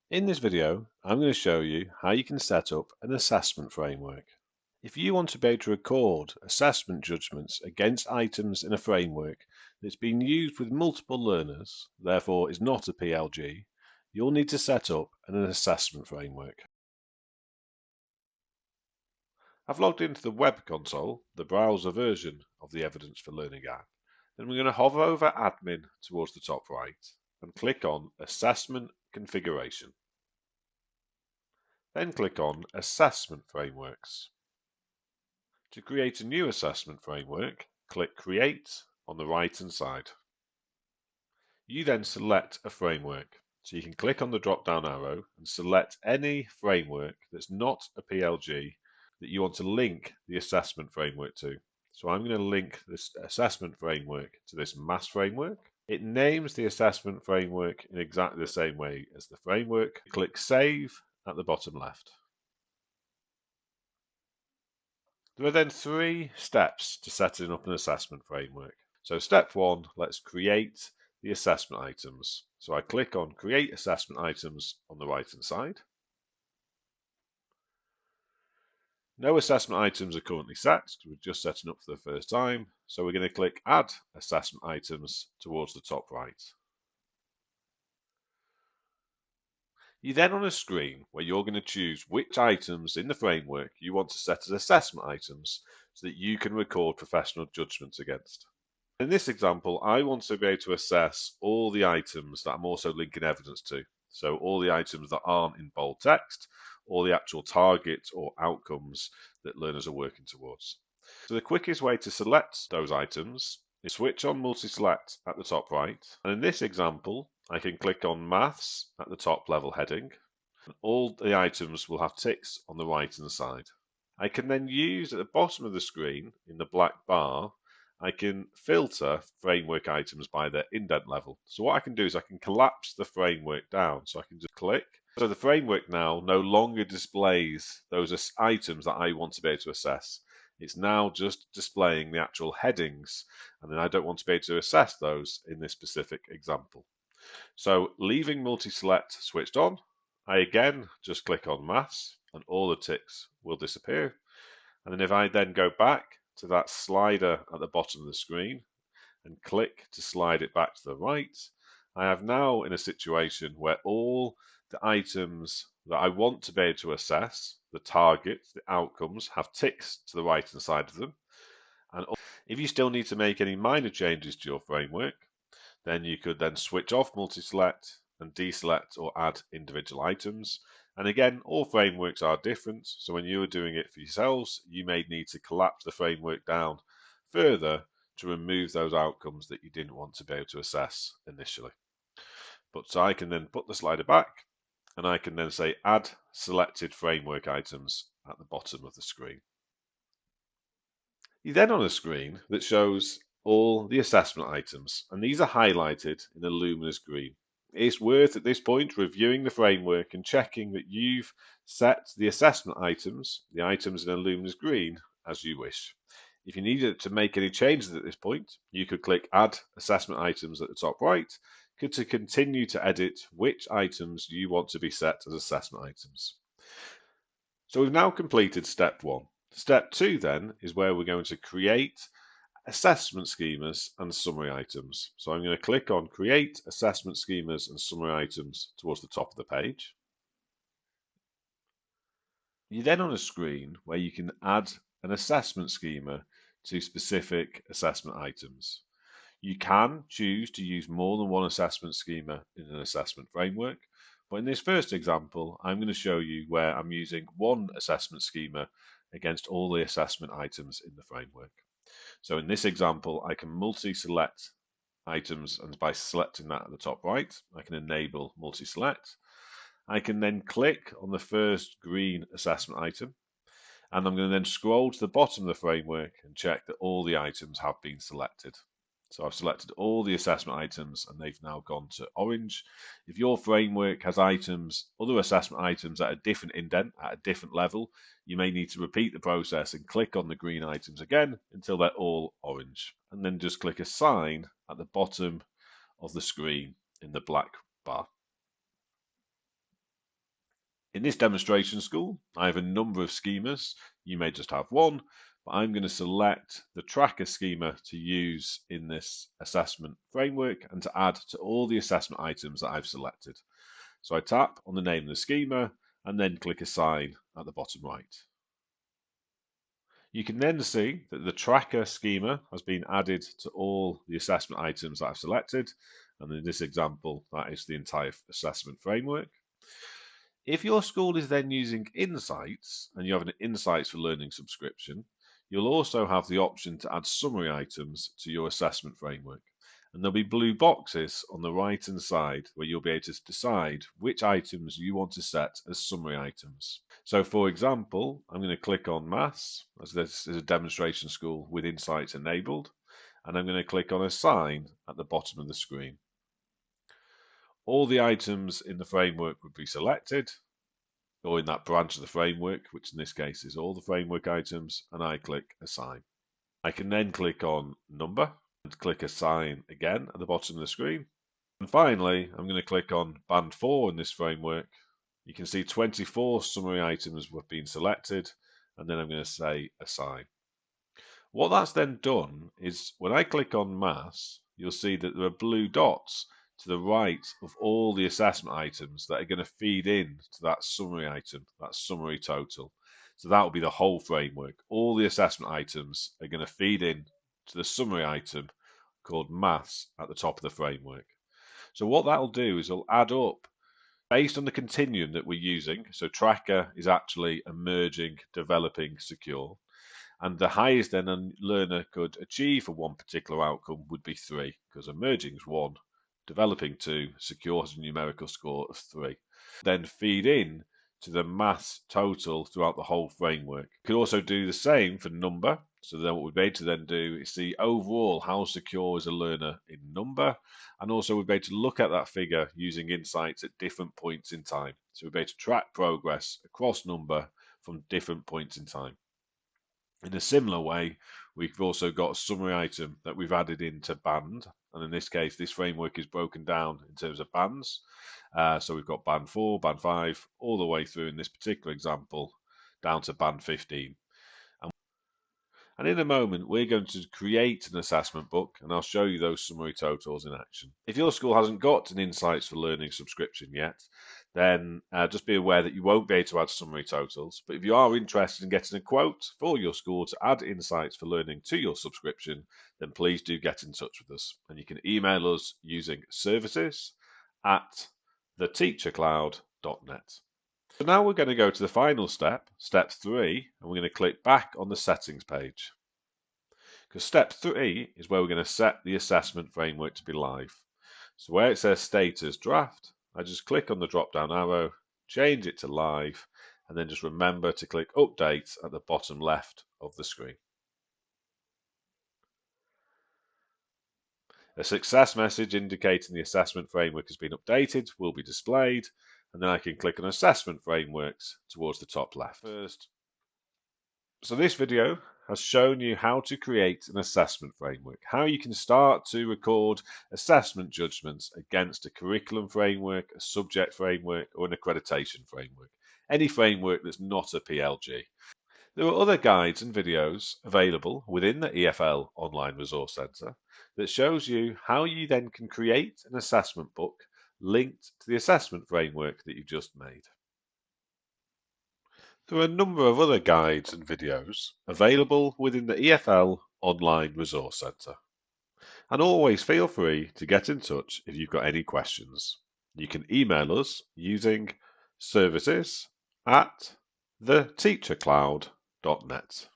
In this video, I'm going to show you how you can set up an assessment framework. If you want to be able to record assessment judgments against items in a framework that's been used with multiple learners, therefore is not a PLG, you'll need to set up an assessment framework. I've logged into the web console, the browser version of the Evidence for Learning app. Then we're going to hover over Admin towards the top right and click on Assessment Configuration. Then click on Assessment Frameworks. To create a new assessment framework, click Create on the right-hand side. You then select a framework. So you can click on the drop-down arrow and select any framework that's not a PLG that you want to link the assessment framework to. So I'm going to link this assessment framework to this mass framework. It names the assessment framework in exactly the same way as the framework. Click Save at the bottom left. There are then 3 steps to setting up an assessment framework. So step 1, let's create the assessment items. So I click on Create Assessment Items on the right hand side. No assessment items are currently set because we're just setting up for the first time. So we're going to click Add Assessment Items towards the top right. You're then on a screen where you're going to choose which items in the framework you want to set as assessment items so that you can record professional judgments against. In this example, I want to be able to assess all the items that I'm also linking evidence to. So all the items that aren't in bold text, or the actual target or outcomes that learners are working towards. So the quickest way to select those items is switch on multi-select at the top right. And in this example, I can click on Maths at the top level heading. And all the items will have ticks on the right hand side. I can then use at the bottom of the screen in the black bar, I can filter framework items by their indent level. So what I can do is I can collapse the framework down. So I can just click. So the framework now no longer displays those items that I want to be able to assess. It's now just displaying the actual headings, and then I don't want to be able to assess those in this specific example. So leaving multi-select switched on, I again just click on Maths and all the ticks will disappear. And then if I then go back to that slider at the bottom of the screen and click to slide it back to the right, I have now in a situation where all the items that I want to be able to assess, the targets, the outcomes, have ticks to the right hand side of them. And if you still need to make any minor changes to your framework, then you could then switch off multi-select and deselect or add individual items. And again, all frameworks are different. So when you are doing it for yourselves, you may need to collapse the framework down further to remove those outcomes that you didn't want to be able to assess initially. But so I can then put the slider back and I can then say add selected framework items at the bottom of the screen. You're then on a screen that shows all the assessment items, and these are highlighted in a luminous green. It's worth at this point reviewing the framework and checking that you've set the assessment items, the items in a luminous green, as you wish. If you needed to make any changes at this point, you could click Add Assessment Items at the top right to continue to edit which items you want to be set as assessment items. So we've now completed step 1. Step 2 then is where we're going to create assessment schemas and summary items. So I'm going to click on Create Assessment Schemas and Summary Items towards the top of the page. You're then on a screen where you can add an assessment schema to specific assessment items. You can choose to use more than one assessment schema in an assessment framework, but in this first example, I'm going to show you where I'm using one assessment schema against all the assessment items in the framework. So in this example, I can multi-select items, and by selecting that at the top right, I can enable multi-select. I can then click on the first green assessment item, and I'm going to then scroll to the bottom of the framework and check that all the items have been selected. So I've selected all the assessment items and they've now gone to orange. If your framework has items, other assessment items at a different indent, at a different level, you may need to repeat the process and click on the green items again until they're all orange. And then just click Assign at the bottom of the screen in the black bar. In this demonstration school, I have a number of schemas. You may just have one, but I'm going to select the tracker schema to use in this assessment framework and to add to all the assessment items that I've selected. So I tap on the name of the schema and then click Assign at the bottom right. You can then see that the tracker schema has been added to all the assessment items that I've selected. And in this example, that is the entire assessment framework. If your school is then using Insights and you have an Insights for Learning subscription, you'll also have the option to add summary items to your assessment framework. And there'll be blue boxes on the right hand side where you'll be able to decide which items you want to set as summary items. So for example, I'm going to click on Maths, as this is a demonstration school with Insights enabled, and I'm going to click on Assign at the bottom of the screen. All the items in the framework would be selected, or in that branch of the framework, which in this case is all the framework items, and I click Assign. I can then click on Number and click Assign again at the bottom of the screen. And finally, I'm going to click on Band 4 in this framework. You can see 24 summary items have been selected, and then I'm going to say Assign. What that's then done is when I click on Maths, you'll see that there are blue dots to the right of all the assessment items that are going to feed in to that summary item, that summary total. So that will be the whole framework. All the assessment items are going to feed in to the summary item called Maths at the top of the framework. So what that'll do is it'll add up based on the continuum that we're using. So tracker is actually emerging, developing, secure. And the highest then a learner could achieve for one particular outcome would be 3, because emerging is 1, developing 2, secure has a numerical score of 3. Then feed in to the maths total throughout the whole framework. You could also do the same for number. So then what we'd be able to then do is see overall how secure is a learner in number. And also we'd be able to look at that figure using insights at different points in time. So we'd be able to track progress across number from different points in time. In a similar way, we've also got a summary item that we've added into band. And in this case, this framework is broken down in terms of bands. So we've got band 4, band 5, all the way through in this particular example, down to band 15. And in a moment, we're going to create an assessment book, and I'll show you those summary totals in action. If your school hasn't got an Insights for Learning subscription yet, then just be aware that you won't be able to add summary totals. But if you are interested in getting a quote for your school to add Insights for Learning to your subscription, then please do get in touch with us. And you can email us using services@theteachercloud.net. So now we're going to go to the final step, step 3, and we're going to click back on the settings page. Because step 3 is where we're going to set the assessment framework to be live. So where it says status draft, I just click on the drop down arrow, change it to live, and then just remember to click update at the bottom left of the screen. A success message indicating the assessment framework has been updated will be displayed, and then I can click on assessment frameworks towards the top left. So this video has shown you how to create an assessment framework, how you can start to record assessment judgments against a curriculum framework, a subject framework, or an accreditation framework, any framework that's not a PLG. There are other guides and videos available within the EFL Online Resource Centre that shows you how you then can create an assessment book linked to the assessment framework that you've just made. There are a number of other guides and videos available within the EFL Online Resource Centre. And always feel free to get in touch if you've got any questions. You can email us using services@theteachercloud.net.